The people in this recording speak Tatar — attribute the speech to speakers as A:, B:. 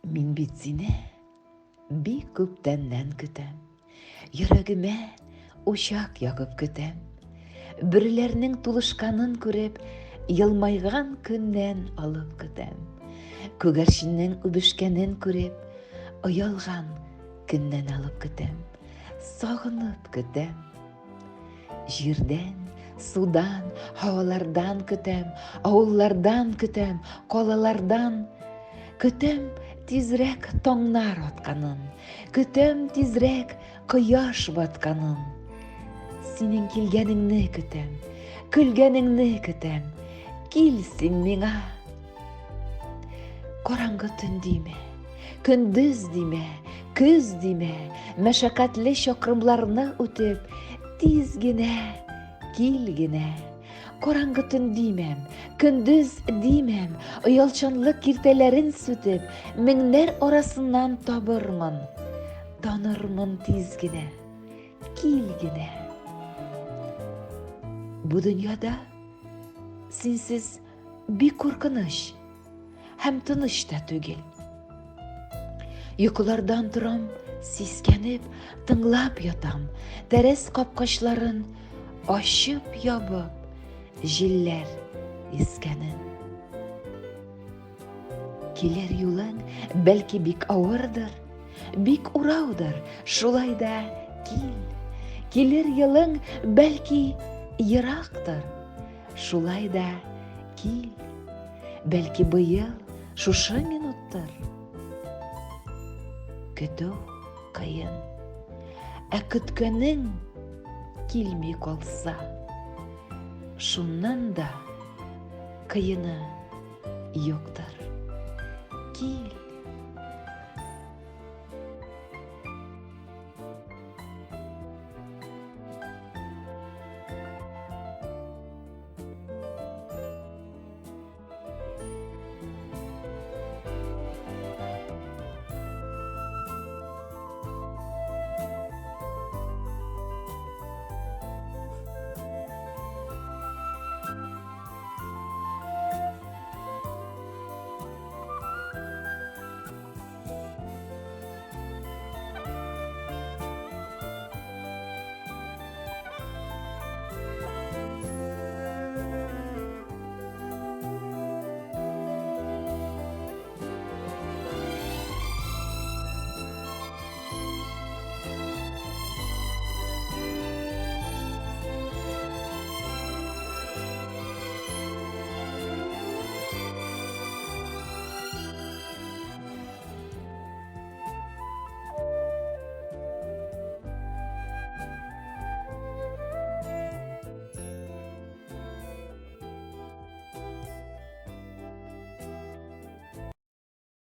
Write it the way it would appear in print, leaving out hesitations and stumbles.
A: Мин бит сине бик күптәннән көтәм. Йөрәгемә учак ягып көтәм. Бүрләрнең тулышканын күреп, елмайган көннән алып көтәм. Күгәрченнең үбешкәнен күреп, оялган көннән алып көтәм. Сагынып көтәм. Җирдән, судан, һавалардан көтәм, авыллардан көтәм, калалардан. Көтәм тизрәк таңнар атканын, көтәм тизрәк кояш батканын. Синең килгәнеңне көтәм, көлгәнеңне көтәм. Кил син миңа. Караңгы төн димә, көндез димә, көз димә, мәшәкатьле чакрымларны үтеп, тиз генә, кил генә. Караңгы төн димәм, көндез димәм, оялчанлык киртәләрен сүтеп, меңнәр арасыннан табырмын, танырмын тиз генә, кил генә. Бу дөньяда синсез бик куркыныч һәм тыныч та түгел. Йокылардан торам, сискәнеп, тыңлап ятам, тәрәз капкачларын ачып ябып, җилләр искәнен. Килер юлың бәлки бик авырдыр, бик ураудыр, шулай да кил. Килер елың бәлки ерактыр, шулай да кил. Бәлки быел шушы минуттыр. Көтү кыен, ә көткәнең килми калса, шуннан да кыены юктыр. Кил.